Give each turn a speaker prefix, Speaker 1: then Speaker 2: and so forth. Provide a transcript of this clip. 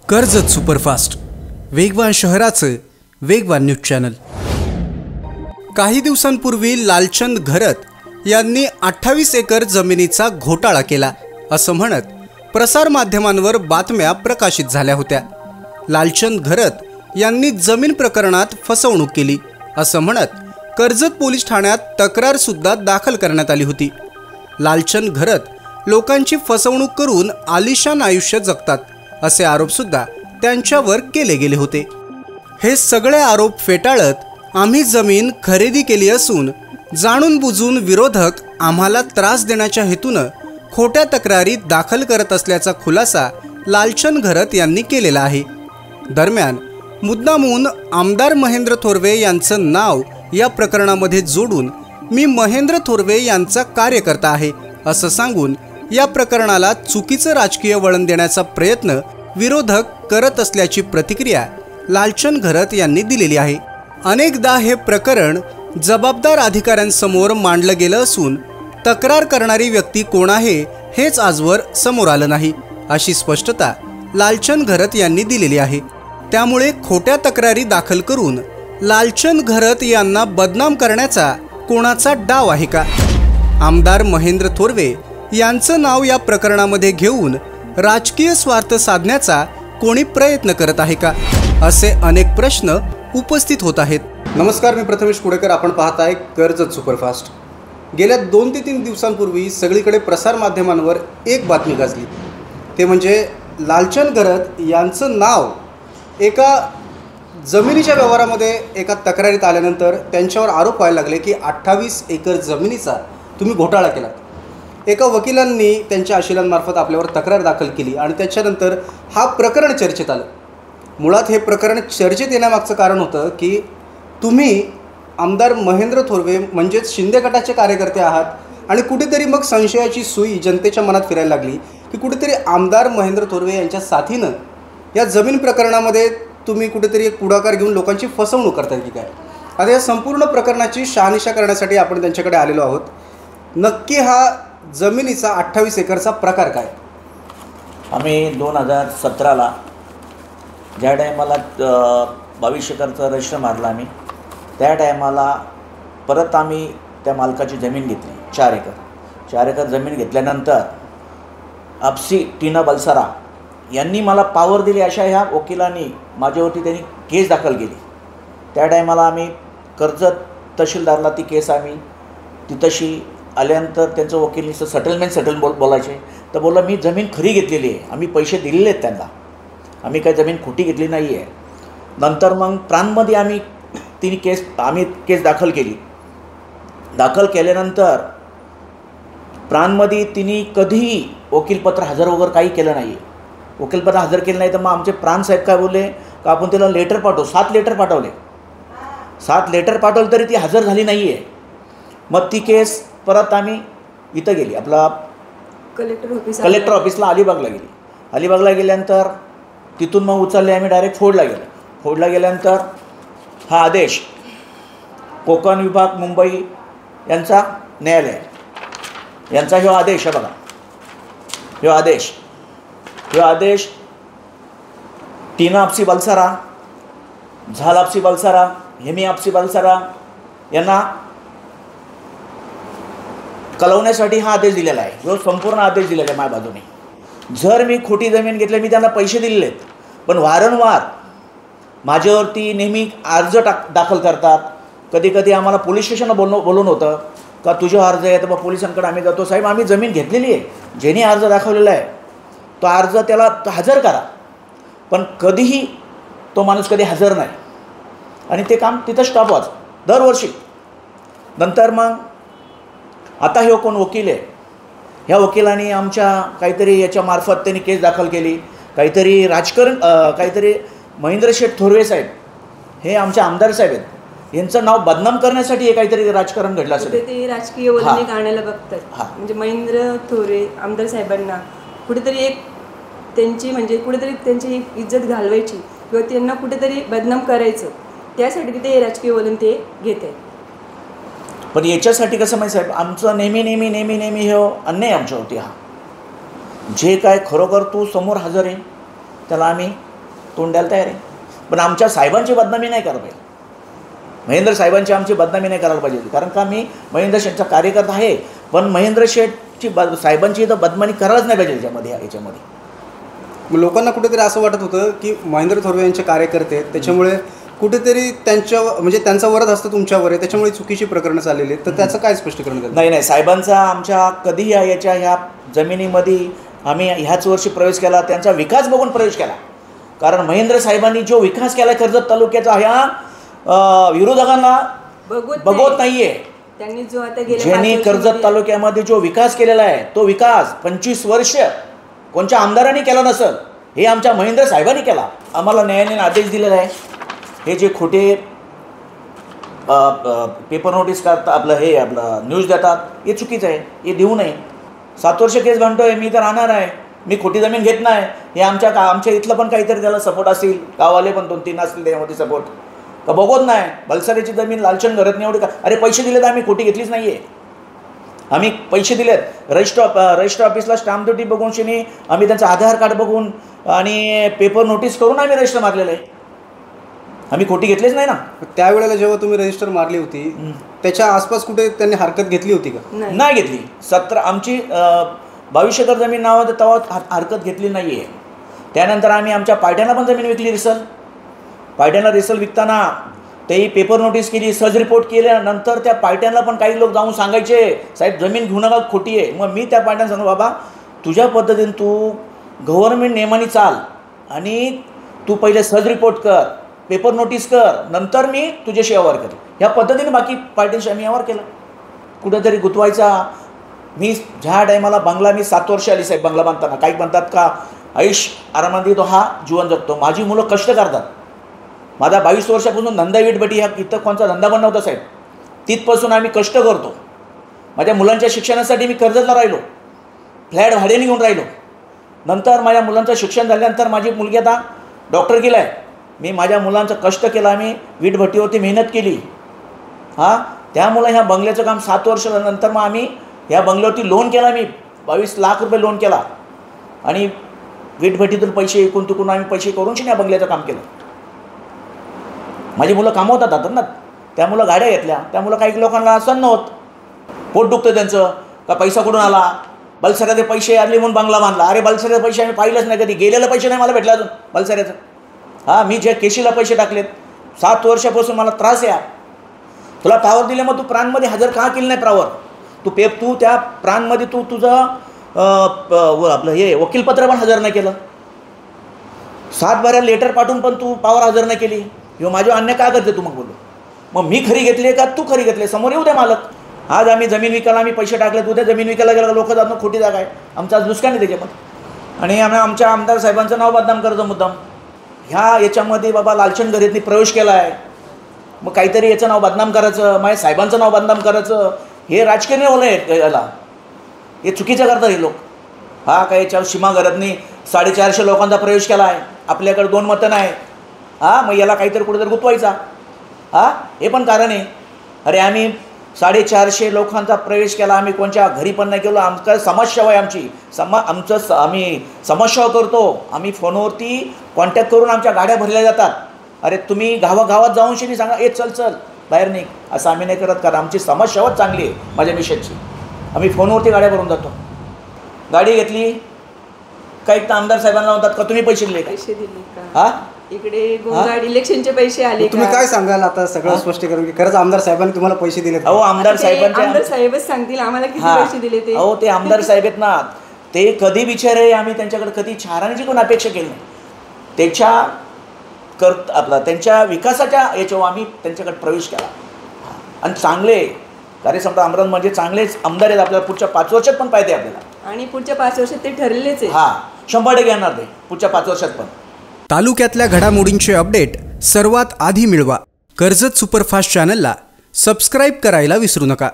Speaker 1: Karjat superfast, वेगवान शहराचं वेगवान न्यूज चॅनल। काही दिवसांपूर्वी लालचंद घरत यांनी 28 एकर जमिनीचा घोटाळा केला असं म्हणत प्रसार माध्यमांवर बातम्या प्रकाशित झाल्या होत्या। लालचंद घरत यांनी जमीन प्रकरणात फसवणूक केली असं म्हणत कर्जत पोलीस ठाण्यात तक्रार सुद्धा दाखल करण्यात आली होती। लालचंद घरत लोकांची फसवणूक करून आलिशान आयुष्य जगतात असे आरोप सुद्धा त्यांच्यावर केले गेले होते। हे सगळे आरोप फेटाळत आम्ही जमीन खरेदी केली असून जाणून बुजून विरोधक आम्हाला त्रास देण्याच्या हेतूने खोट्या तक्रारी दाखल करत असल्याचा खुलासा लालचंद घरत यांनी केलेला आहे। दरम्यान मुद्दामून आमदार महेंद्र थोरवे यांचं नाव या प्रकरणामध्ये जोडून मी महेंद्र थोरवे यांचा कार्यकर्ता आहे असं सांगून या प्रकरणाला चुकीचं राजकीय वळण देण्याचा प्रयत्न विरोधक करत असल्याची प्रतिक्रिया लालचंद घरत यांनी दिलेली आहे। अनेकदा हे प्रकरण जबाबदार अधिकाऱ्यांसमोर मांडलं गेलं असून तक्रार करणारी व्यक्ती कोण आहे हेच आजवर समोर आलं नाही अशी स्पष्टता लालचंद घरत यांनी दिलेली आहे। त्यामुळे खोट्या तक्रारी दाखल करून लालचंद घरत यांना बदनाम करण्याचा कोणाचा डाव आहे का? आमदार महेंद्र थोरवे यांचं नाव या प्रकरणामध्ये घेऊन राजकीय स्वार्थ साधण्याचा कोणी प्रयत्न करत आहे का, असे अनेक प्रश्न उपस्थित होत आहेत। नमस्कार, मी प्रथमेश कुडेकर, आपण पाहताय कर्जत सुपरफास्ट। गेल्या 2 ते 3 दिवसांपूर्वी सगळीकडे प्रसार माध्यमांवर एक बातमी गाजली, ते म्हणजे लालचंद घरत यांचं नाव एका जमिनीच्या व्यवहारामध्ये एका तक्रारीत आल्यानंतर त्यांच्यावर आरोप व्हायला लागले की 28 एकर जमिनीचा तुम्ही घोटाळा केला। एका वकिलांनी त्यांच्या आशिलांमार्फत आपल्यावर तक्रार दाखल केली आणि त्याच्यानंतर हा प्रकरण चर्चेत आलं। मुळात हे प्रकरण चर्चेत येण्यामागचं कारण होतं की तुम्ही आमदार महेंद्र थोरवे म्हणजेच शिंदे गटाचे कार्यकर्ते आहात आणि कुठेतरी मग संशयाची सुई जनतेच्या मनात फिरायला लागली की कुठेतरी आमदार महेंद्र थोरवे यांच्या साथीनं या जमीन प्रकरणामध्ये तुम्ही कुठेतरी एक पुढाकार घेऊन लोकांची फसवणूक करताय की काय। आता या संपूर्ण प्रकरणाची शहानिशा करण्यासाठी आपण त्यांच्याकडे आलेलो आहोत। नक्की हा जमिनीचा 28 एकरचा प्रकार काय?
Speaker 2: आम्ही 2017ला ज्या टायमाला 22 एकरचा रजिस्टर मारला आम्ही, त्या टायमाला परत आम्ही त्या मालकाची जमीन घेतली 4 एकर जमीन घेतल्यानंतर आपसी टीना बलसारा यांनी मला पावर दिली अशा ह्या वकिलांनी माझ्यावरती त्यांनी केस दाखल केली। त्या टायमाला आम्ही कर्जत तहसीलदारला ती केस आम्ही तिथंशी आल्यानंतर त्यांचं वकील सेटल बोलायचे तर बोलला मी जमीन खरी घेतलेली आहे, आम्ही पैसे दिलेले आहेत त्यांना, आम्ही काही जमीन खोटी घेतली नाही आहे। नंतर मग प्रांतमध्ये आम्ही केस दाखल केली। दाखल केल्यानंतर प्रांतमध्ये तिने कधीही वकीलपत्र हजर वगैरे काही केलं नाही आहे। वकीलपत्र हजर केलं नाही तर मग आमचे प्रांत साहेब काय बोलले का आपण त्याला लेटर पाठवू। 7 लेटर पाठवले, 7 लेटर पाठवले तरी ती हजर झाली नाही आहे। मग ती केस परत आम्ही इथं गेली, आपला कलेक्टर ऑफिसला अलिबागला गेली। अलिबागला गेल्यानंतर तिथून मग उचलले आम्ही डायरेक्ट फोडला गेल्यानंतर हा आदेश कोकण विभाग मुंबई यांचा न्यायालय यांचा ह्यो आदेश आहे बघा, ह्यो आदेश टीना आपसी बलसारा, झाल आपसी बलसारा, हेमी आपसी बलसारा यांना कळवण्यासाठी हा आदेश दिलेला आहे। जो संपूर्ण आदेश दिलेला आहे माझ्या बाजूने। जर मी खोटी जमीन घेतली, मी त्यांना पैसे दिलेले आहेत, पण वारंवार माझ्यावरती नेहमी अर्ज दाखल करतात। कधी कधी आम्हाला पोलीस स्टेशनला बोलून होतं का तुझा अर्ज आहे, तर मग पोलिसांकडे आम्ही जातो, साहेब आम्ही जमीन घेतलेली आहे, ज्यांनी अर्ज दाखवलेला आहे तो अर्ज त्याला हजर करा, पण कधीही तो माणूस कधी हजर नाही आणि ते काम तिथं स्टॉप व्हायचं दरवर्षी। नंतर मग आता हे कोण वकील आहे, ह्या वकिलांनी आमच्या काहीतरी याच्यामार्फत त्यांनी केस दाखल केली, काहीतरी राजकारण, काहीतरी महेंद्र शेठ थोरवे साहेब हे आमचे आमदार साहेब आहेत, यांचं नाव बदनाम करण्यासाठी हे काहीतरी राजकारण घडलं असेल,
Speaker 3: ते राजकीय वळण आणायला बघतात। म्हणजे महेंद्र थोरवे आमदार साहेबांना कुठेतरी एक त्यांची म्हणजे कुठेतरी त्यांची इज्जत घालवायची किंवा त्यांना कुठेतरी बदनाम करायचं, त्यासाठी ते राजकीय वळण ते घेत आहेत।
Speaker 2: पण याच्यासाठी कसं माहिती साहेब, आमचं नेहमी हे अन्याय आमच्यावरती हा जे काय खरोखर तू समोर हजर आहे त्याला आम्ही तोंड द्यायला तयार आहे. पण आमच्या साहेबांची बदनामी नाही करायला पाहिजे, महेंद्र साहेबांची आमची बदनामी नाही करायला पाहिजे. कारण का मी महेंद्र शेठचा कार्यकर्ता आहे, पण महेंद्र शेठची साहेबांची तर बदनामी करायलाच नाही पाहिजे याच्यामध्ये.
Speaker 1: लोकांना कुठेतरी असं वाटत होतं की महेंद्र थोरवे यांचे कार्यकर्ते आहेत, त्याच्यामुळे कुठेतरी त्यांचा वरद असतं तुमच्यावर आहे, त्याच्यामुळे चुकीची प्रकरणं चाललेली आहेत. तर त्याचं काय स्पष्टीकरण करतं?
Speaker 2: नाही, साहेबांचा आमच्या कधी ह्या जमिनीमध्ये आम्ही ह्याच वर्षी प्रवेश केला, त्यांचा विकास बघून प्रवेश केला. कारण महेंद्र साहेबांनी जो विकास केला कर्जत तालुक्याचा ह्या विरोधकांना बघवत नाहीये.
Speaker 3: त्यांनी जो आता
Speaker 2: ज्यांनी कर्जत तालुक्यामध्ये जो विकास केलेला आहे तो विकास 25 वर्ष कोणत्या आमदारांनी केला नसेल, हे आमच्या महेंद्र साहेबांनी केला. आम्हाला न्यायालयाने आदेश दिलेला आहे, हे जे खोटे पेपर नोटीस करतात, आपलं न्यूज देतात, हे चुकीचं आहे, हे देऊ नये. 7 वर्ष केस घालतोय मी, तर राहणार आहे, मी खोटी जमीन घेत नाही. हे आमच्या इथलं पण काहीतरी त्याला सपोर्ट असतील, गावाले पण 2-3 असतील त्याच्यामध्ये सपोर्ट, का बघत नाही. बलसऱ्याची जमीन लालचंद घरत नाही एवढी का? अरे पैसे दिले तर आम्ही खोटी घेतलीच नाही आहे, आम्ही पैसे दिलेत. रजिस्टर ऑफिसला स्टॅम्प ड्युटी बघून शिनी आम्ही त्यांचं आधार कार्ड बघून आणि पेपर नोटीस करून आम्ही रजिस्टर मारलेलं आहे, आम्ही खोटी घेतलीच नाही ना.
Speaker 1: त्यावेळेला जेव्हा तुम्ही रजिस्टर मारली होती त्याच्या आसपास कुठे त्यांनी हरकत घेतली होती का?
Speaker 2: नाही घेतली. 17 आमची 22 एकर जमीन नावात तेव्हा हरकत घेतली नाही आहे. त्यानंतर आम्ही आमच्या पायट्याला पण जमीन विकली, पायट्याला रिसल विकताना तेही पेपर नोटीस केली, सर्च रिपोर्ट केल्यानंतर त्या पायट्यांना पण काही लोक जाऊन सांगायचे साहेब जमीन घेऊ नका खोटी आहे. मग मी त्या पायट्यांना सांगू बाबा तुझ्या पद्धतीने तू गव्हर्नमेंट नियमाने चाल आणि तू पहिले सर्च रिपोर्ट कर, पेपर नोटीस कर, नंतर मी तुझ्याशी व्यवहार करेन. ह्या पद्धतीने बाकी पार्टीशी आम्ही व्यवहार केला. कुठंतरी गुंतवायचा. मी ज्या टायमाला बंगला मी 7 वर्ष आली साहेब बंगला बांधताना, काही म्हणतात का आयुष आरामात तो हा जीवन जगतो. माझी मुलं कष्ट करतात. माझा 22 वर्षापासून धंदा वीटभट्टी ह्या इथं कोणता धंदा पण नव्हता साहेब, तिथपासून आम्ही कष्ट करतो. माझ्या मुलांच्या शिक्षणासाठी मी कर्जतला राहिलो, फ्लॅट भाड्याने घेऊन राहिलो. नंतर माझ्या मुलांचं शिक्षण झाल्यानंतर माझी मुलगी आता डॉक्टर केला आहे. मी माझ्या मुलांचं कष्ट केलं, आम्ही वीटभट्टीवरती मेहनत केली. त्यामुळे ह्या बंगल्याचं काम 7 वर्षानंतर मग आम्ही ह्या बंगल्यावरती लोन केला. मी 22 लाख रुपये लोन केला आणि वीटभट्टीतून पैसे एकूण तुकून आम्ही पैसे करून ह्या बंगल्याचं काम केलं. माझी मुलं कामवतात जातात ना, त्यामुळं गाड्या घेतल्या. त्यामुळं काही लोकांना सण होत, पोट दुखतं त्यांचं का पैसा कुठून आला, बलसऱ्याचे पैसे आले म्हणून बंगला बांधला. अरे बलसऱ्याचे पैसे आम्ही पाहिलंच नाही कधी, गेलेले पैसे नाही मला भेटले अजून बलसऱ्याचं. मी जे केशीला पैसे टाकलेत 7 वर्षापासून मला त्रास आहे. तुला पावर दिले मग तू प्राणमध्ये हजर का केलं नाही प्रावर? तू त्या प्राणमध्ये तुझं आपलं हे वकीलपत्र पण हजर नाही केलं. 7 बाऱ्या लेटर पाठवून पण तू पावर हजर नाही केली. ह्यो माझ्या अन्याय का करते तू? मग बोललो मग मी खरी घेतली का तू खरी घेतली? समोर येऊ द्या मालक. आज आम्ही जमीन विकायला आम्ही पैसे टाकले, उद्या जमीन विकायला गेला लोक जात खोटी जागा आहे. आमचा आज नुकसान आहे त्याच्यामध्ये. आणि आम्ही आमच्या आमदार साहेबांचं नाव बदनाम करतो मुद्दाम. याच्यामध्ये बाबा लालचंद घरेतनी प्रवेश केला आहे, मग काहीतरी याचं नाव बदनाम करायचं, माझ्या साहेबांचं नाव बदनाम करायचं, हे राजकीय नाही बोललं याला. हे चुकीचं करतात हे लोक. काय याच्यावर सीमा घरातनी 450 लोकांचा प्रवेश केला आहे, आपल्याकडे 2 मतं नाही. मग याला काहीतरी कुठेतरी गुंतवायचा. हे पण कारण आहे. अरे आम्ही 450 लोकांचा प्रवेश केला, आम्ही कोणत्या घरी पण नाही केलो. आमचं समाजसेवा आहे आमची. आम्ही समाजसेवा करतो. आम्ही फोनवरती कॉन्टॅक्ट करून आमच्या गाड्या भरल्या जातात. अरे तुम्ही गावागावात जाऊन शिनी सांगा ए चल बाहेर निघ, असं आम्ही नाही करत. कारण आमची समाजसेवाच चांगली आहे माझ्या मिशनची. आम्ही फोनवरती गाड्या भरून जातो. गाडी घेतली काही तर आमदार साहेबांना म्हणतात का तुम्ही पैसे दिले
Speaker 3: का? इकडे गोंगाड इलेक्शनचे पैसे आले.
Speaker 1: तुम्ही काय सांगाल आता सगळं स्पष्टीकरण की खरंच आमदार साहेबांनी तुम्हाला पैसे दिले?
Speaker 2: आमदार
Speaker 3: साहेबच सांगतील आम्हाला किती पैसे दिले ते.
Speaker 2: ते आमदार साहेब आहेत ना, ते कधी बिचारे आम्ही त्यांच्याकडे कधी चारांची कोण अपेक्षा केली नाही. त्यांच्या विकासाच्या याच्यावर आम्ही त्यांच्याकडे प्रवेश केला. आणि चांगले कार्यसम्राट अमरावती म्हणजे चांगलेच आमदार आहेत. आपल्याला पुढच्या 5 वर्षात पण पाहिजे आपल्याला.
Speaker 3: आणि पुढच्या 5 वर्षात ते ठरलेच आहे.
Speaker 2: 100% येणार ते पुढच्या 5 वर्षात पण.
Speaker 1: तालुक्यातल्या घडामोडींचे अपडेट सर्वात आधी मिळवा. कर्जत सुपरफास्ट चॅनलला सबस्क्राईब करायला विसरू नका.